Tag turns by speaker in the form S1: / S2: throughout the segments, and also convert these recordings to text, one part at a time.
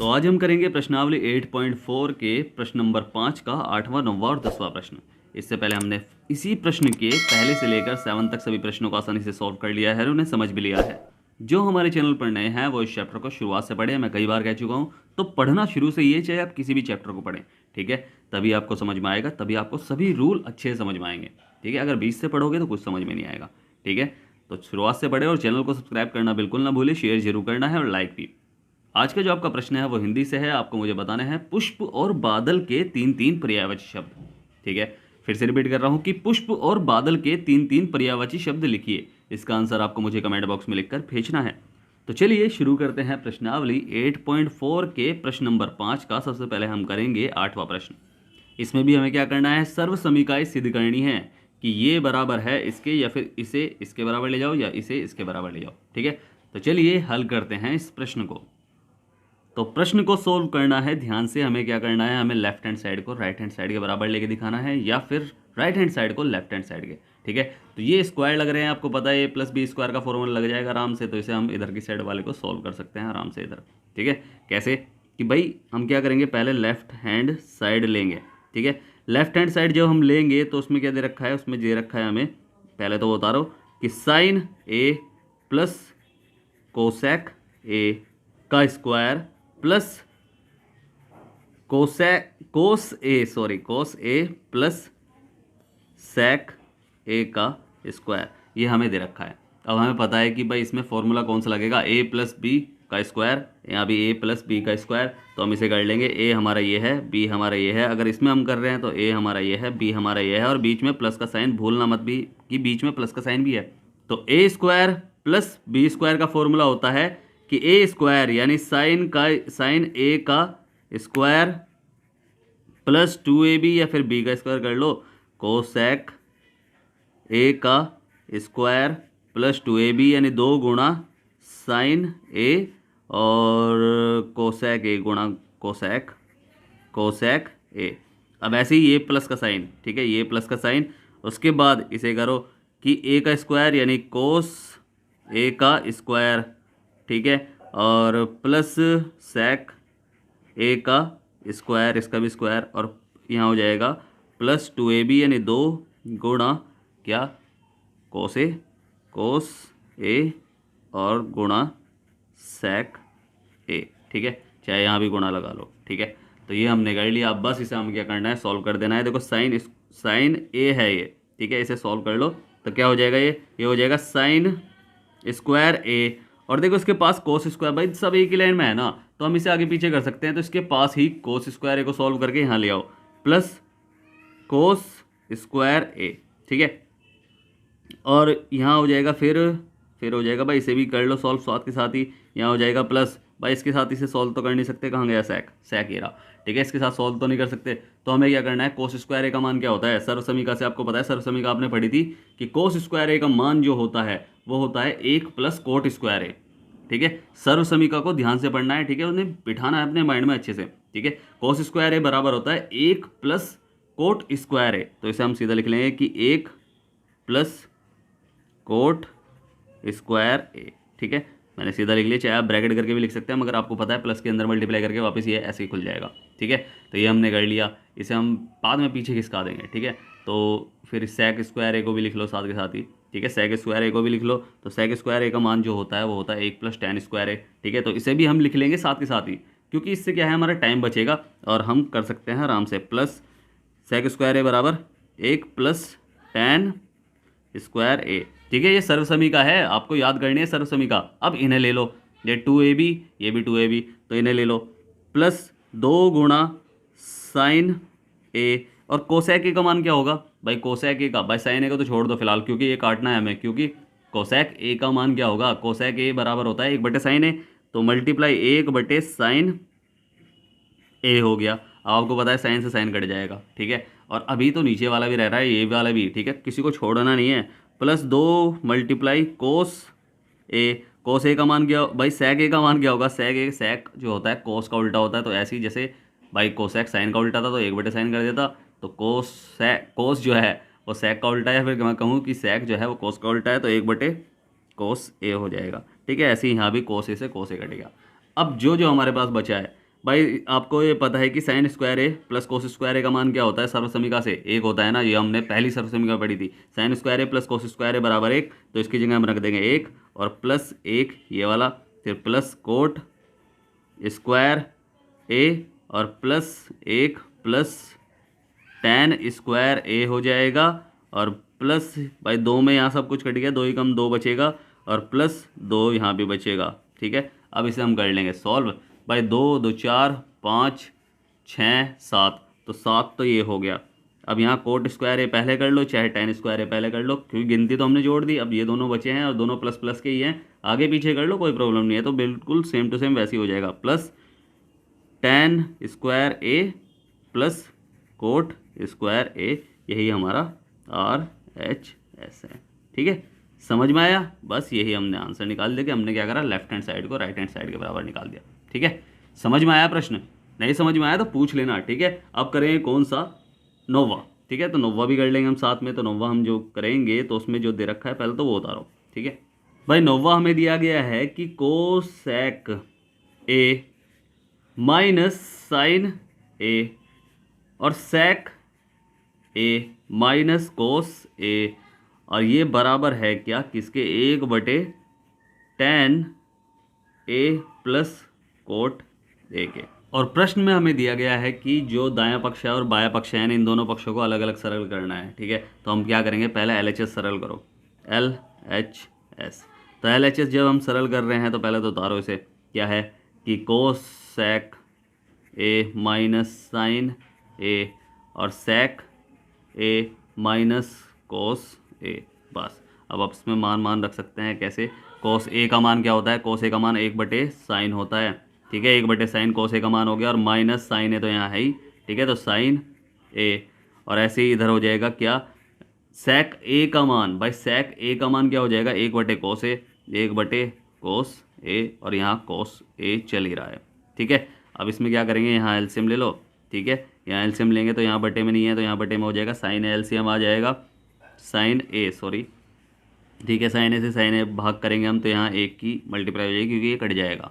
S1: आज हम करेंगे प्रश्नावली 8.4 के प्रश्न नंबर 5 का 8वां, 9वां और 10वां प्रश्न। इससे पहले हमने इसी प्रश्न के पहले से लेकर 7 तक सभी प्रश्नों को आसानी से सॉल्व कर लिया है और उन्हें समझ भी लिया है। जो हमारे चैनल पर नए हैं वो इस चैप्टर को शुरुआत से पढ़े, मैं कई बार कह चुका हूँ। तो पढ़ना शुरू से ये, चाहे आप किसी भी चैप्टर को पढ़ें, ठीक है, तभी आपको समझ में आएगा, तभी आपको सभी रूल अच्छे से समझ में आएंगे, ठीक है। अगर बीच से पढ़ोगे तो कुछ समझ में नहीं आएगा, ठीक है। तो शुरुआत से पढ़े और चैनल को सब्सक्राइब करना बिल्कुल ना भूलें, शेयर जरूर करना है और लाइक भी। आज का जो आपका प्रश्न है वो हिंदी से है। आपको मुझे बताना है पुष्प और बादल के 3-3 पर्यायवाची शब्द, ठीक है। फिर से रिपीट कर रहा हूं कि पुष्प और बादल के 3-3 पर्यायवाची शब्द लिखिए। इसका आंसर आपको मुझे कमेंट बॉक्स में लिखकर भेजना है। तो चलिए शुरू करते हैं प्रश्नावली 8.4 के प्रश्न नंबर 5 का। सबसे पहले हम करेंगे 8वां प्रश्न। इसमें भी हमें क्या करना है, सर्व समीकाएं सिद्ध करनी है कि ये बराबर है इसके, या फिर इसे इसके बराबर ले जाओ या इसे इसके बराबर ले जाओ, ठीक है। तो चलिए हल करते हैं इस प्रश्न को। तो प्रश्न को सोल्व करना है ध्यान से। हमें क्या करना है, हमें लेफ्ट हैंड साइड को राइट हैंड साइड के बराबर लेके दिखाना है, या फिर राइट हैंड साइड को लेफ्ट हैंड साइड के, ठीक है। तो ये स्क्वायर लग रहे हैं, आपको पता है a+b² का फॉर्मूला लग जाएगा आराम से। तो इसे हम इधर की साइड वाले को सोल्व कर सकते हैं आराम से इधर, ठीक है। कैसे कि भाई हम क्या करेंगे, पहले लेफ्ट हैंड साइड लेंगे, ठीक है। लेफ्ट हैंड साइड जब हम लेंगे तो उसमें क्या दे रखा है, उसमें दे रखा है हमें, पहले तो बता रहा हूँ कि sin a plus cosec a का स्क्वायर प्लस कोस ए प्लस सेक ए का स्क्वायर, ये हमें दे रखा है। अब हमें पता है कि भाई इसमें फॉर्मूला कौन सा लगेगा, a+b का स्क्वायर, यहाँ भी a+b का स्क्वायर। तो हम इसे कर लेंगे, a हमारा ये है, b हमारा ये है। अगर इसमें हम कर रहे हैं तो a हमारा ये है, b हमारा ये है, और बीच में प्लस का साइन भूलना मत भी कि बीच में प्लस का साइन भी है। तो a² प्लस b² का फॉर्मूला होता है कि a² यानी साइन a का स्क्वायर प्लस 2ab, या फिर b का स्क्वायर कर लो, कोसेक a का स्क्वायर प्लस 2ab, यानी 2 गुणा साइन a और कोसेक a गुणा कोसेक a। अब ऐसे ही ये प्लस का साइन, ठीक है, ये प्लस का साइन। उसके बाद इसे करो कि a का स्क्वायर यानी कोस a का स्क्वायर, ठीक है, और प्लस सेक a का स्क्वायर, इसका भी स्क्वायर, और यहाँ हो जाएगा प्लस 2ab यानी 2 गुणा क्या, कोस ए और गुणा सेक ए, ठीक है, चाहे यहाँ भी गुणा लगा लो, ठीक है। तो ये हमने कर लिया। अब बस इसे हम क्या करना है, सॉल्व कर देना है। देखो साइन ए है ये, ठीक है, इसे सॉल्व कर लो तो क्या हो जाएगा, ये हो जाएगा साइन स्क्वायर ए, और देखो इसके पास कोस स्क्वायर, भाई सब एक ही लाइन में है ना, तो हम इसे आगे पीछे कर सकते हैं। तो इसके पास ही कोस स्क्वायर ए को सॉल्व करके यहाँ ले आओ, प्लस कोस स्क्वायर ए, ठीक है, और यहाँ हो जाएगा फिर हो जाएगा, भाई इसे भी कर लो सॉल्व साथ के साथ ही। यहाँ हो जाएगा प्लस, भाई इसके साथ इसे सॉल्व तो कर नहीं सकते, कहाँ गया सेक ये रहा, ठीक है, इसके साथ सॉल्व तो नहीं कर सकते। तो हमें क्या करना है, कोस स्क्वायर ए का मान क्या होता है, सर्व समीका से आपको पता है, सर्व समीका आपने पढ़ी थी कि कोस स्क्वायर ए का मान जो होता है वो होता है 1 प्लस कोट स्क्वायर ए, ठीक है। सर्व समीका को ध्यान से पढ़ना है, ठीक है, उन्हें बिठाना है अपने माइंड में अच्छे से, ठीक है। कोस स्क्वायर ए बराबर होता है 1 प्लस कोट स्क्वायर ए। तो इसे हम सीधा लिख लेंगे कि 1 प्लस कोट स्क्वायर ए, ठीक है, मैंने सीधा लिख लिया। चाहे आप ब्रैकेट करके भी लिख सकते हैं, मगर आपको पता है प्लस के अंदर मल्टीप्लाई करके वापस ये ऐसे ही खुल जाएगा, ठीक है। तो ये हमने कर लिया, इसे हम बाद में पीछे खिसका देंगे, ठीक है। तो फिर सेक स्क्वायर ए को भी लिख लो साथ के साथ ही, ठीक है, सेक स्क्वायर ए को भी लिख लो। तो सेक स्क्वायर ए का मान जो होता है वो होता है 1 प्लस tan स्क्वायर ए, ठीक है। तो इसे भी हम लिख लेंगे साथ के साथ ही, क्योंकि इससे क्या है, हमारा टाइम बचेगा और हम कर सकते हैं आराम से। प्लस सेक स्क्वायर ए बराबर 1 प्लस tan स्क्वायर ए, ठीक है। ये सर्व समीका है, आपको याद करनी है सर्व समीका। अब इन्हें ले लो, ये 2ab, ये भी 2ab, तो इन्हें ले लो, प्लस 2 गुणा साइन ए, और कोसेक ए का मान क्या होगा, भाई कोसेक ए का, भाई साइन ए का तो छोड़ दो फिलहाल, क्योंकि ये काटना है हमें, क्योंकि कोसेक ए का मान क्या होगा, कोसेक ए बराबर होता है 1/साइन ए, तो मल्टीप्लाई 1/साइन ए हो गया। अब आपको पता है साइन से साइन कट जाएगा, ठीक है, और अभी तो नीचे वाला भी रह रहा है, ये वाला भी, ठीक है, किसी को छोड़ना नहीं है। प्लस 2 मल्टीप्लाई कोस ए का मान क्या, भाई सेक ए का मान क्या होगा, सेक जो होता है कोस का उल्टा होता है। तो ऐसे ही जैसे भाई कोसेक साइन का उल्टा था तो 1/साइन कर देता, तो कोस जो है वो सेक का उल्टा है, फिर मैं कहूँ कि सेक जो है वो कोस का उल्टा है, तो 1/कोस ए हो जाएगा, ठीक है। ऐसे ही यहाँ भी कोस ए से कोस ए कटेगा। अब जो हमारे पास बचा है, भाई आपको ये पता है कि साइन स्क्वायर ए प्लस कोस स्क्वायर ए का मान क्या होता है, सर्वसमीका से एक होता है ना, ये हमने पहली सर्वसमीका पढ़ी थी। साइन स्क्वायर ए प्लस कोस स्क्वायर ए बराबर एक, तो इसकी जगह हम रख देंगे एक और प्लस एक ये वाला, फिर प्लस कोट स्क्वायर ए और प्लस एक प्लस टेन स्क्वायर ए हो जाएगा, और प्लस भाई दो में यहाँ सब कुछ कट गया, दो ही कम दो बचेगा, और प्लस दो यहाँ भी बचेगा। ठीक है, अब इसे हम कर लेंगे सॉल्व। भाई दो दो चार पाँच छः सात, तो सात तो ये हो गया। अब यहाँ कोट स्क्वायर ए पहले कर लो, चाहे टेन स्क्वायर ए पहले कर लो, क्योंकि गिनती तो हमने जोड़ दी। अब ये दोनों बचे हैं और दोनों प्लस प्लस के ही हैं, आगे पीछे कर लो कोई प्रॉब्लम नहीं है, तो बिल्कुल सेम टू सेम वैसे ही हो जाएगा। प्लस टेन स्क्वायर ए प्लस कोट स्क्वायर ए, यही हमारा RHS है। ठीक है, समझ में आया? बस यही हमने आंसर निकाल दिया कि हमने क्या करा, लेफ्ट हैंड साइड को राइट हैंड साइड के बराबर निकाल दिया। ठीक है, समझ में आया प्रश्न? नहीं समझ में आया तो पूछ लेना। ठीक है, अब करेंगे कौन सा, नोवा। ठीक है, तो नोवा भी कर लेंगे हम साथ में। तो नोवा हम जो करेंगे तो उसमें जो दे रखा है पहले तो वो उतारो। ठीक है भाई, नोवा हमें दिया गया है कि कोसेक ए माइनस साइन ए और सेक ए माइनस कोस ए, और ये बराबर है क्या, किसके, एक बटे ten A plus cot A के। और प्रश्न में हमें दिया गया है कि जो दायां पक्ष है और बायां पक्ष है, इन दोनों पक्षों को अलग अलग सरल करना है। ठीक है, तो हम क्या करेंगे, पहले LHS सरल करो, LHS। तो LHS जब हम सरल कर रहे हैं तो पहले तो उतारो इसे, क्या है कि कोस सेक ए माइनस साइन ए और सेक ए माइनस कोस ए, बस। अब आप इसमें मान रख सकते हैं कैसे, कोस ए का मान क्या होता है, कोस ए का मान एक बटे साइन होता है। ठीक है, एक बटे साइन कोस ए का मान हो गया, और माइनस साइन ए तो यहाँ है ही। ठीक है, तो साइन ए, और ऐसे ही इधर हो जाएगा क्या, सेक ए का मान, भाई सेक ए का मान क्या हो जाएगा, एक बटे कोस ए, एक बटे कोस ए, और यहाँ कोस ए चल ही रहा है। ठीक है, अब इसमें क्या करेंगे, यहाँ एलसीएम ले लो। ठीक है, यहाँ एलसीएम लेंगे तो यहाँ बटे में नहीं है, तो यहाँ बटे में हो जाएगा, साइन ए एलसीएम आ जाएगा, साइन ए सॉरी। ठीक है, साइन ए से साइन ए भाग करेंगे हम, तो यहाँ एक की मल्टीप्लाई हो जाएगी क्योंकि ये कट जाएगा।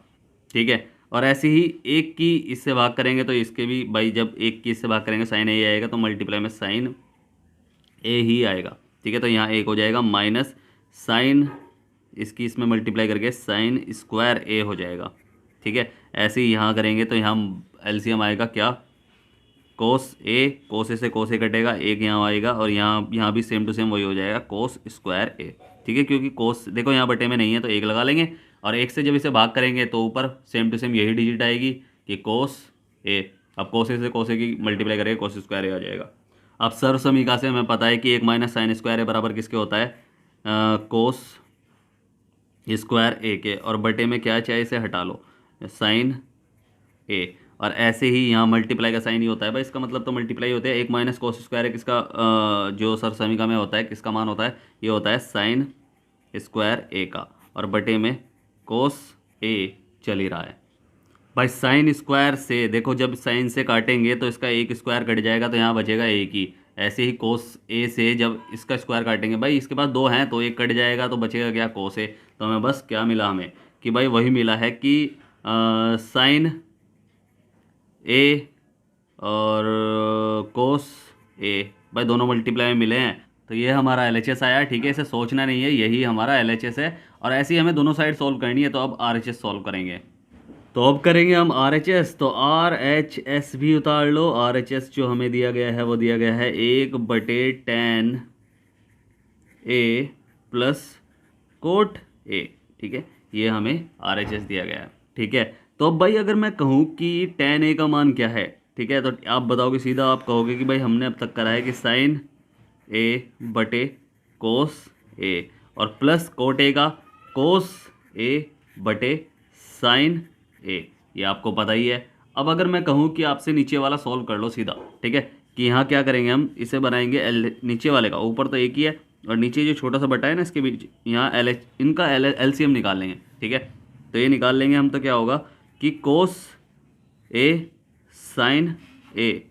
S1: ठीक है, और ऐसे ही एक की इससे भाग करेंगे तो इसके भी, भाई जब एक की इससे भाग करेंगे साइन ए आएगा, तो मल्टीप्लाई में साइन ए ही आएगा। ठीक है, तो यहाँ एक हो जाएगा माइनस साइन, इसकी इसमें मल्टीप्लाई करके साइन स्क्वायर ए हो जाएगा। ठीक है, ऐसे ही यहाँ करेंगे तो यहाँ एलसीएम आएगा क्या, कोस ए, कोस ए से कोस ए कटेगा, एक यहाँ आएगा, और यहाँ भी सेम टू सेम वही हो जाएगा, कोस स्क्वायर ए। ठीक है, क्योंकि कोस देखो यहाँ बटे में नहीं है तो एक लगा लेंगे, और एक से जब इसे भाग करेंगे तो ऊपर सेम टू सेम यही डिजिट आएगी कि कोस ए। अब कोस ए से कोस ए की मल्टीप्लाई करेंगे, कोस स्क्वायर ए आ जाएगा। अब सर्व समीकरण से हमें पता है कि एक माइनस साइन स्क्वायर ए बराबर किसके होता है, कोस स्क्वायर ए के, और बटे में क्या चाहे इसे हटा लो, साइन ए। और ऐसे ही यहाँ मल्टीप्लाई का साइन ही होता है भाई, इसका मतलब तो मल्टीप्लाई होता है। एक माइनस कोस स्क्वायर है किसका, जो सर समीकरण में होता है किसका मान होता है, ये होता है साइन स्क्वायर ए का, और बटे में कोस ए चल ही रहा है। भाई साइन स्क्वायर से देखो, जब साइन से काटेंगे तो इसका एक स्क्वायर कट जाएगा, तो यहाँ बचेगा एक ही। ऐसे ही कोस ए से जब इसका स्क्वायर काटेंगे, भाई इसके पास दो हैं तो एक कट जाएगा, तो बचेगा क्या, कोस ए। तो हमें बस क्या मिला, हमें कि भाई वही मिला है कि साइन ए और कोस ए, भाई दोनों मल्टीप्लाई में मिले हैं, तो ये हमारा LHS आया। ठीक है, इसे सोचना नहीं है, यही हमारा LHS है। और ऐसे ही हमें दोनों साइड सॉल्व करनी है, तो अब RHS सॉल्व करेंगे। तो अब करेंगे हम RHS, तो RHS भी उतार लो। RHS जो हमें दिया गया है वो दिया गया है एक बटे ten A plus cot A. ठीक है, ये हमें RHS दिया गया है। ठीक है, तो अब भाई अगर मैं कहूँ कि टेन ए का मान क्या है, ठीक है, तो आप बताओगे सीधा, आप कहोगे कि भाई हमने अब तक करा है कि साइन ए बटे कोस ए, और प्लस कोट ए का कोस ए बटे साइन ए, ये आपको पता ही है। अब अगर मैं कहूँ कि आपसे नीचे वाला सॉल्व कर लो सीधा, ठीक है, कि यहाँ क्या करेंगे हम, इसे बनाएंगे नीचे वाले का, ऊपर तो एक ही है और नीचे जो छोटा सा बटा है ना इसके बीच, यहाँ इनका LCM निकाल लेंगे। ठीक है, तो ये निकाल लेंगे हम, तो क्या होगा कि कोस ए साइन ए,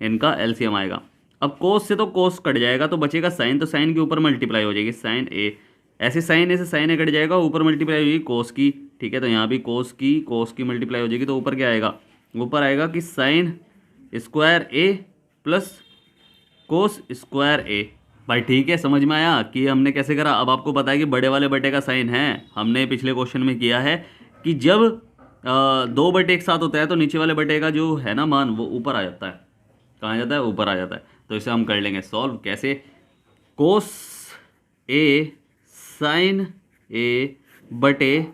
S1: इनका LCM आएगा। अब कोस से तो कोस कट जाएगा तो बचेगा साइन, तो साइन के ऊपर मल्टीप्लाई हो जाएगी साइन ए, ऐसे साइन ए से साइन ए कट जाएगा, ऊपर मल्टीप्लाई हो जाएगी कोस की। ठीक है, तो यहाँ भी कोस की मल्टीप्लाई हो जाएगी, तो ऊपर क्या आएगा, ऊपर आएगा कि साइन स्क्वायर ए प्लस कोस स्क्वायर ए। भाई ठीक है, समझ में आया कि हमने कैसे करा। अब आपको पता है कि बड़े वाले बटे का साइन है, हमने पिछले क्वेश्चन में किया है कि जब दो बटे एक साथ होता है तो नीचे वाले बटे का जो है ना मान वो ऊपर आ जाता है। कहाँ आ जाता है? ऊपर आ जाता है। तो इसे हम कर लेंगे सॉल्व। कैसे? कोस ए साइन ए बटे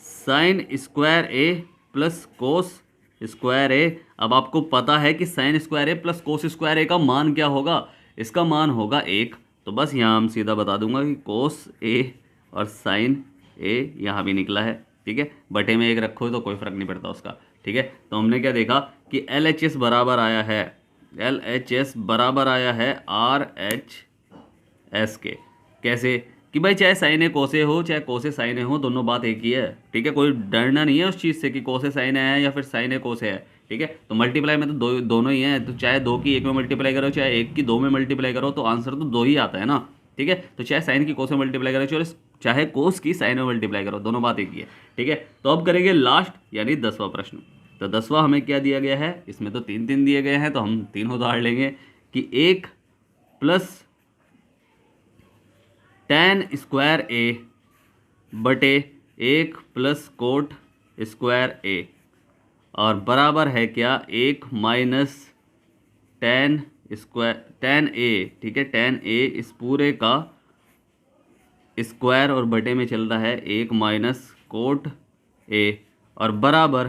S1: साइन स्क्वायर ए प्लस कोस स्क्वायर ए। अब आपको पता है कि साइन स्क्वायर ए प्लस कोस स्क्वायर ए का मान क्या होगा? इसका मान होगा 1। तो बस यहाँ हम सीधा बता दूंगा कि कोस ए और साइन ए यहाँ भी निकला है, ठीक है। बटे में 1 रखो तो कोई फ़र्क नहीं पड़ता उसका, ठीक है। तो हमने क्या देखा कि LHS बराबर आया है, LHS बराबर आया है RHS के। कैसे? कि भाई चाहे साइन ए कोसे हो चाहे कोसे साइन ए हो, दोनों बात एक ही है, ठीक है। कोई डरना नहीं है उस चीज़ से कि कोसे साइन ए है या फिर साइन ए कोसे है, ठीक है। तो मल्टीप्लाई में तो दोनों ही हैं, तो चाहे 2 की 1 में मल्टीप्लाई करो चाहे 1 की 2 में मल्टीप्लाई करो, तो आंसर तो 2 ही आता है ना, ठीक है। तो चाहे साइन की कोस में मल्टीप्लाई करो चाहे कोस की साइन में मल्टीप्लाई करो, दोनों बात एक ही है, ठीक है। तो अब करेंगे लास्ट यानी 10वां प्रश्न। तो 10वां हमें क्या दिया गया है? इसमें तो 3 दिए गए हैं, तो हम 3 उधार लेंगे कि 1 प्लस tan स्क्वायर ए बटे 1 प्लस कोट स्क्वायर ए और बराबर है क्या? 1 माइनस tan स्क्वायर tan ए, ठीक है। tan ए इस पूरे का स्क्वायर और बटे में चल रहा है 1 माइनस कोट ए और बराबर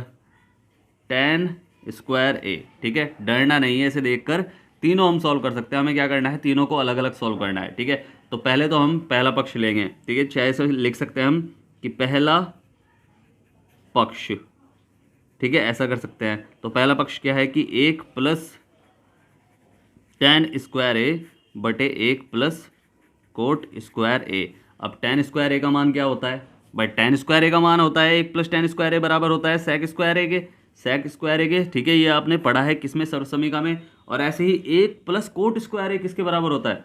S1: tan स्क्वायर ए, ठीक है। डरना नहीं है, इसे देखकर तीनों हम सॉल्व कर सकते हैं। हमें क्या करना है? तीनों को अलग अलग सॉल्व करना है, ठीक है। तो पहले तो हम पहला पक्ष लेंगे, ठीक है। चाहे से लिख सकते हैं हम कि पहला पक्ष, ठीक है, ऐसा कर सकते हैं। तो पहला पक्ष क्या है कि 1 प्लस tan स्क्वायर ए बटे 1 प्लस कोट स्क्वायर ए। अब tan स्क्वायर ए का मान क्या होता है भाई? tan स्क्वायर ए का मान होता है 1 प्लस tan स्क्वायर ए बराबर होता है sec स्क्वायर ए के, sec स्क्वायर ए के, ठीक है। ये आपने पढ़ा है किसमें? सर्वसमीका में। और ऐसे ही 1 प्लस कोट स्क्वायर ए किसके बराबर होता है?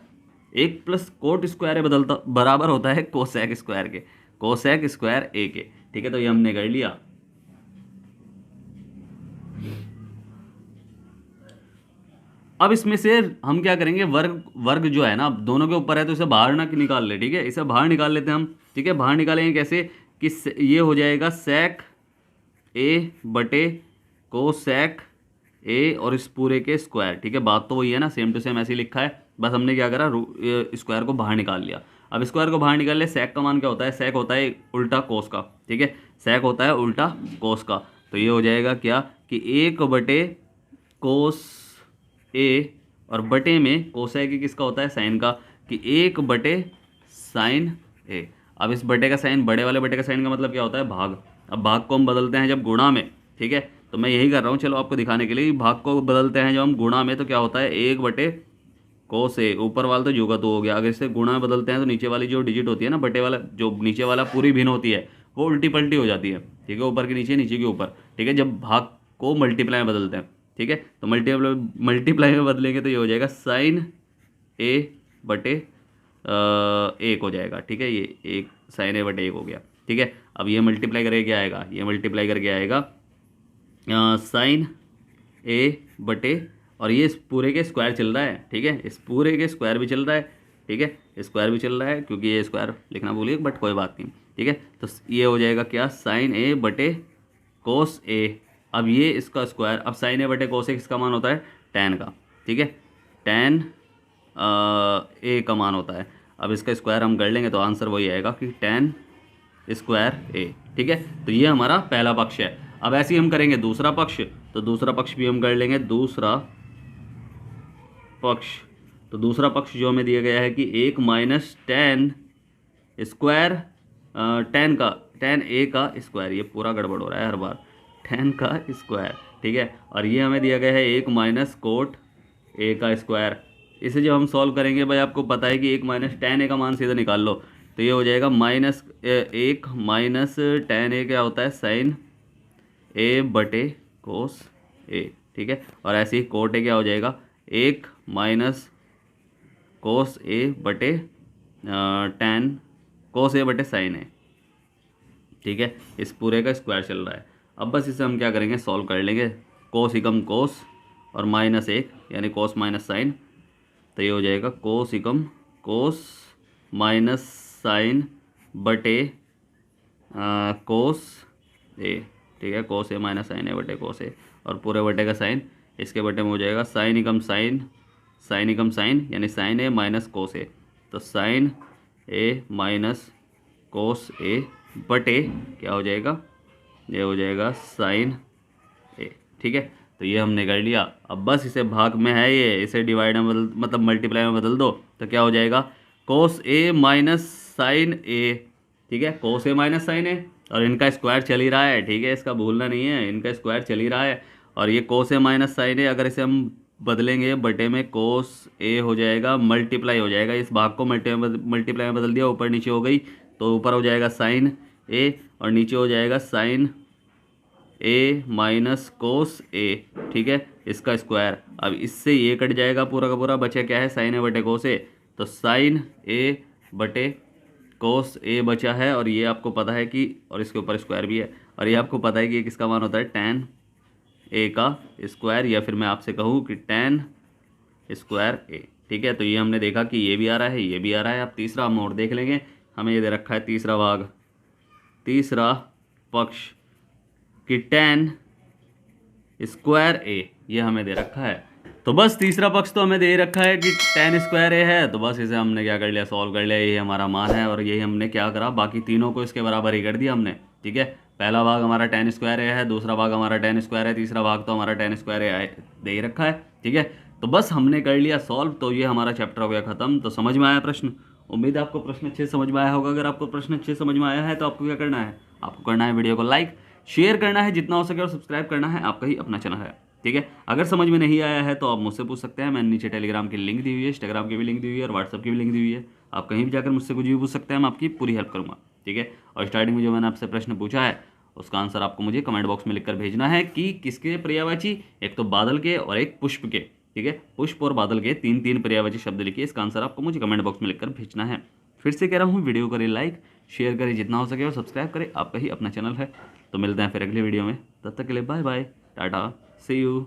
S1: 1 प्लस कोट स्क्वायर ए बराबर होता है कोसेक स्क्वायर के, कोसेक स्क्वायर ए के, ठीक है। तो ये हमने कर लिया। अब इसमें से हम क्या करेंगे? वर्ग जो है ना दोनों के ऊपर है तो इसे बाहर ना निकाल ले, ठीक है। इसे बाहर निकाल लेते हैं हम, ठीक है। बाहर निकालेंगे कैसे? कि ये हो जाएगा सेक ए बटे कोसेक ए और इस पूरे के स्क्वायर, ठीक है। बात तो वही है ना, सेम टू सेम ऐसे ही लिखा है, बस हमने क्या करा स्क्वायर को बाहर निकाल लिया। अब स्क्वायर को बाहर निकाल लिया। सेक का मान क्या होता है? सेक होता है उल्टा कोस का, ठीक है। सेक होता है उल्टा कोस का। तो ये हो जाएगा क्या कि 1 बटे कोस ए और बटे में कोसेक किसका होता है? साइन का, कि 1 बटे साइन ए। अब इस बटे का साइन, बड़े वाले बटे का साइन का मतलब क्या होता है? भाग। अब भाग को हम बदलते हैं जब गुणा में, ठीक है। तो मैं यही कर रहा हूँ, चलो आपको दिखाने के लिए। भाग को बदलते हैं जब हम गुणा में, तो क्या होता है? 1 बटे कोस ए, ऊपर वाला तो जो का तो हो गया। अगर इसे गुणा में बदलते हैं तो नीचे वाली जो डिजिट होती है ना, बटे वाला जो नीचे वाला पूरी भिन्न होती है, वो उल्टी पलटी हो जाती है, ठीक है। ऊपर के नीचे, नीचे के ऊपर, ठीक है, जब भाग को मल्टीप्लाई में बदलते हैं, ठीक है। तो मल्टीप्लाई में बदलेंगे तो ये हो जाएगा साइन ए बटे 1 हो जाएगा, ठीक है। ये 1 साइन ए बटे 1 हो गया, ठीक है। अब ये मल्टीप्लाई करके क्या आएगा? ये मल्टीप्लाई करके आएगा साइन ए बटे, और ये इस पूरे के स्क्वायर चल रहा है, ठीक है। इस पूरे के स्क्वायर भी चल रहा है, ठीक है। स्क्वायर भी चल रहा है क्योंकि ये स्क्वायर लिखना भूलिए, बट कोई बात नहीं, ठीक है। तो ये हो जाएगा क्या? साइन ए बटे कोस ए। अब ये इसका स्क्वायर, अब साइन ए बटे कोस ए किसका मान होता है? tan का, ठीक है। tan ए का मान होता है। अब इसका स्क्वायर हम कर लेंगे तो आंसर वही आएगा कि tan स्क्वायर ए, ठीक है। तो ये हमारा पहला पक्ष है। अब ऐसे ही हम करेंगे दूसरा पक्ष, तो दूसरा पक्ष भी हम कर लेंगे। दूसरा पक्ष, तो दूसरा पक्ष जो हमें दिया गया है कि 1 माइनस tan स्क्वायर tan ए का स्क्वायर, ये पूरा गड़बड़ हो रहा है हर बार, tan का स्क्वायर, ठीक है। और ये हमें दिया गया है 1 माइनस कोट ए का स्क्वायर। इसे जब हम सॉल्व करेंगे भाई, आपको पता है कि 1 माइनस tan ए का मान सीधा निकाल लो, तो ये हो जाएगा -1 माइनस tan ए क्या होता है? साइन ए बटे कोस ए, ठीक है। और ऐसे ही कोट ए क्या हो जाएगा? 1 माइनस कोस ए बटे tan कोस ए बटे साइन ए, ठीक है। इस पूरे का स्क्वायर चल रहा है। अब बस इसे हम क्या करेंगे? सॉल्व कर लेंगे। कोस एकम कोस और माइनस 1 यानी कोस माइनस साइन, तो ये हो जाएगा कोस एकम कोस माइनस साइन बटे कोस ए, ठीक है, कोस ए माइनस साइन ए बटे कोस ए, और पूरे बटे का साइन इसके बटे में हो जाएगा साइन एकम साइन, साइन एकम साइन यानी साइन ए माइनस कोस ए, तो साइन ए माइनस कोस ए बटे क्या हो जाएगा, ये हो जाएगा साइन ए, ठीक है। तो ये हमने कर लिया। अब बस इसे भाग में है ये, इसे डिवाइड में बदल मतलब मल्टीप्लाई में बदल दो, तो क्या हो जाएगा कोस ए माइनस साइन ए, ठीक है, कोस ए माइनस साइन ए, और इनका स्क्वायर चल ही रहा है, ठीक है, इसका भूलना नहीं है, इनका स्क्वायर चल ही रहा है। और ये कोस ए माइनस साइन ए अगर इसे हम बदलेंगे बटे में कोस ए हो जाएगा, मल्टीप्लाई हो जाएगा, इस भाग को मल्टीप्लाई में बदल दिया, ऊपर नीचे हो गई, तो ऊपर हो जाएगा साइन ए और नीचे हो जाएगा साइन ए माइनस कोस ए, ठीक है, इसका स्क्वायर। अब इससे ये कट जाएगा पूरा का पूरा, बचा क्या है साइन ए बटे कोस ए, तो साइन ए बटे कोस ए बचा है, और ये आपको पता है कि, और इसके ऊपर स्क्वायर भी है, और ये आपको पता है कि किसका मान होता है टैन ए का स्क्वायर, या फिर मैं आपसे कहूँ कि टैन स्क्वायर ए, ठीक है। तो ये हमने देखा कि ये भी आ रहा है, ये भी आ रहा है। अब तीसरा हम और देख लेंगे, हमें ये दे रखा है तीसरा भाग, तीसरा पक्ष कि टैन स्क्वायर ए, ये हमें दे रखा है। तो बस तीसरा पक्ष तो हमें दे रखा है कि टैन स्क्वायर ए है, तो बस इसे हमने क्या कर लिया, सॉल्व कर लिया, ये हमारा मान है, और यही हमने क्या करा, बाकी तीनों को इसके बराबर ही कर दिया हमने, ठीक है। पहला भाग हमारा टैन स्क्वायर ए है, दूसरा भाग हमारा टैन स्क्वायर है, तीसरा भाग तो हमारा टैन स्क्वायर ए दे ही रखा है, ठीक है। तो बस हमने कर लिया सॉल्व, तो ये हमारा चैप्टर हो गया खत्म। तो समझ में आया प्रश्न? उम्मीद है आपको प्रश्न अच्छे से समझ में आया होगा। अगर आपको प्रश्न अच्छे से समझ में आया है तो आपको क्या करना है, आपको करना है वीडियो को लाइक शेयर करना है जितना हो सके, और सब्सक्राइब करना है, आपका ही अपना चैनल है, ठीक है। अगर समझ में नहीं आया है तो आप मुझसे पूछ सकते हैं, मैंने नीचे टेलीग्राम की लिंक दी हुई है, इंस्टाग्राम की भी लिंक दी हुई है, और व्हाट्सअप की भी लिंक दी हुई है, आप कहीं भी जाकर मुझसे कुछ भी पूछ सकते हैं, मैं आपकी पूरी हेल्प करूँगा, ठीक है। और स्टार्टिंग में जो मैंने आपसे प्रश्न पूछा है उसका आंसर आपको मुझे कमेंट बॉक्स में लिखकर भेजना है कि किसके पर्यायवाची, एक तो बादल के और एक पुष्प के, ठीक है, पुष्प और बादल के तीन तीन पर्यायवाची शब्द लिखिए, इसका आंसर आपको मुझे कमेंट बॉक्स में लिखकर भेजना है। फिर से कह रहा हूँ, वीडियो करें लाइक, शेयर करें जितना हो सके, और सब्सक्राइब करें, आपका ही अपना चैनल है। तो मिलते हैं फिर अगली वीडियो में, तब तक के लिए bye bye, tata, see you.